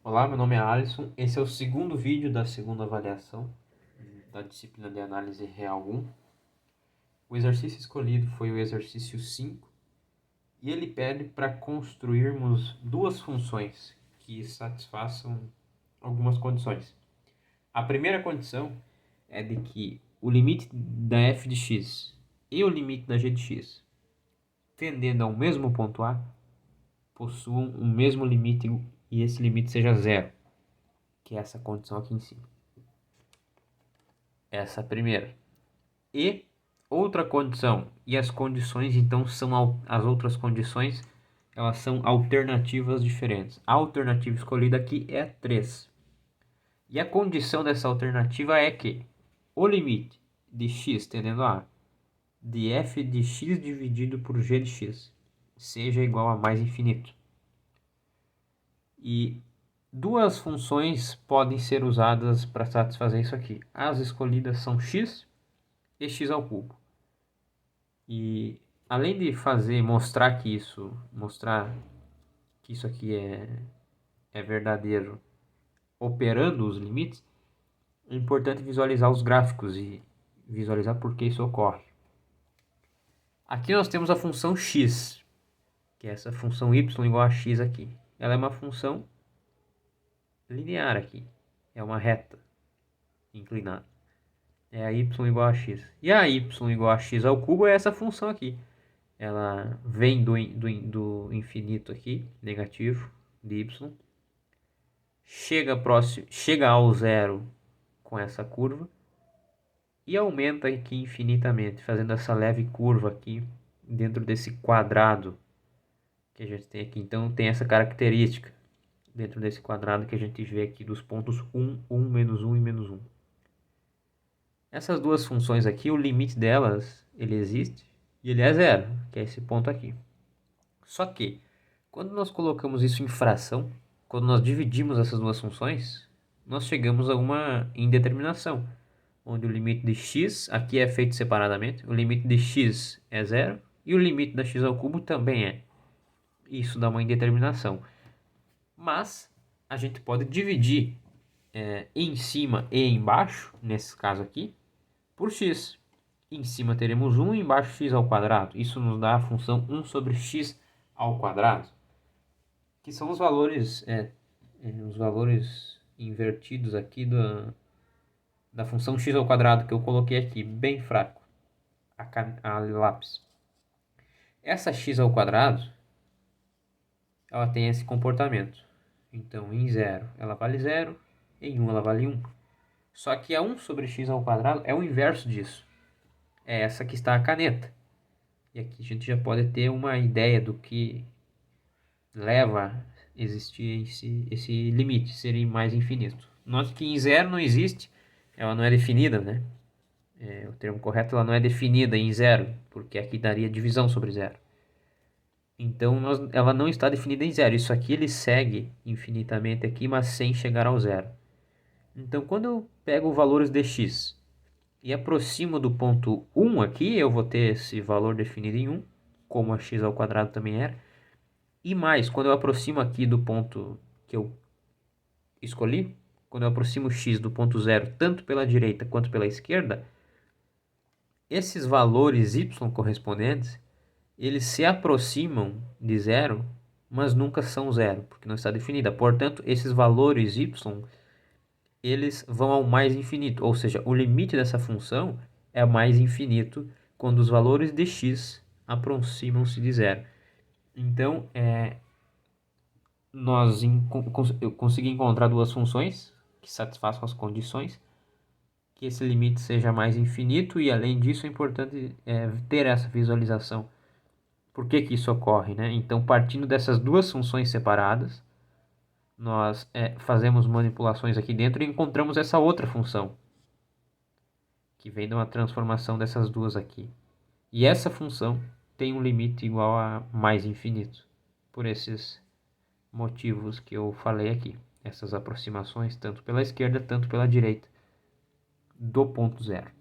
Olá, meu nome é Alisson. Esse é o segundo vídeo da segunda avaliação da disciplina de análise real 1. O exercício escolhido foi o exercício 5 e ele pede para construirmos duas funções que satisfaçam algumas condições. A primeira condição é de que o limite da f de x e o limite da g de x, tendendo ao mesmo ponto A, possuam o mesmo limite e esse limite seja zero, que é essa condição aqui em cima. Essa é a primeira. E outra condição, e as condições então são as outras condições, elas são alternativas diferentes. A alternativa escolhida aqui é 3. E a condição dessa alternativa é que o limite de x tendendo a de f de x dividido por g de x seja igual a mais infinito. E duas funções podem ser usadas para satisfazer isso aqui. As escolhidas são x e x ao cubo. E além de mostrar que isso aqui é verdadeiro operando os limites, é importante visualizar os gráficos e visualizar por que isso ocorre. Aqui nós temos a função x, que é essa função y igual a x aqui. Ela é uma função linear aqui, é uma reta inclinada. É a y igual a x. E a y igual a x ao cubo é essa função aqui. Ela vem do infinito aqui, negativo, de y, chega ao zero com essa curva e aumenta aqui infinitamente, fazendo essa leve curva aqui dentro desse quadrado que a gente tem aqui. Então tem essa característica dentro desse quadrado que a gente vê aqui dos pontos 1, 1, menos 1 e menos 1. Essas duas funções aqui, o limite delas, ele existe e ele é zero, que é esse ponto aqui. Só que, quando nós colocamos isso em fração, quando nós dividimos essas duas funções, nós chegamos a uma indeterminação, onde o limite de x, aqui é feito separadamente, o limite de x é zero e o limite da x ao cubo também é. Isso dá uma indeterminação. Mas, a gente pode dividir em cima e embaixo, nesse caso aqui, por x. Em cima teremos 1 e embaixo x ao quadrado. Isso nos dá a função 1 sobre x ao quadrado, que são os valores invertidos aqui da função x ao quadrado que eu coloquei aqui, bem fraco, a lápis. Essa x ao quadrado, ela tem esse comportamento. Então, em 0 ela vale 0, em 1 ela vale 1. Só que a 1 sobre x ao quadrado é o inverso disso. É essa que está a caneta. E aqui a gente já pode ter uma ideia do que leva a existir esse limite, ser mais infinito. Note que em 0 não existe, ela não é definida, né? O termo correto, ela não é definida em 0, porque aqui daria divisão sobre 0. Então, ela não está definida em 0. Isso aqui ele segue infinitamente aqui, mas sem chegar ao 0. Então, quando eu pego valores de x e aproximo do ponto 1 aqui, eu vou ter esse valor definido em 1, como a x ao quadrado também era. E mais, quando eu aproximo aqui do ponto que eu escolhi, quando eu aproximo x do ponto 0, tanto pela direita quanto pela esquerda, esses valores y correspondentes, eles se aproximam de zero, mas nunca são zero, porque não está definida. Portanto, esses valores y, eles vão ao mais infinito, ou seja, o limite dessa função é mais infinito quando os valores de x aproximam-se de zero. Então, eu consegui encontrar duas funções que satisfaçam as condições, que esse limite seja mais infinito, e além disso é importante ter essa visualização. Por que isso ocorre, né? Então, partindo dessas duas funções separadas, nós fazemos manipulações aqui dentro e encontramos essa outra função, que vem de uma transformação dessas duas aqui. E essa função tem um limite igual a mais infinito, por esses motivos que eu falei aqui. Essas aproximações, tanto pela esquerda, tanto pela direita, do ponto zero.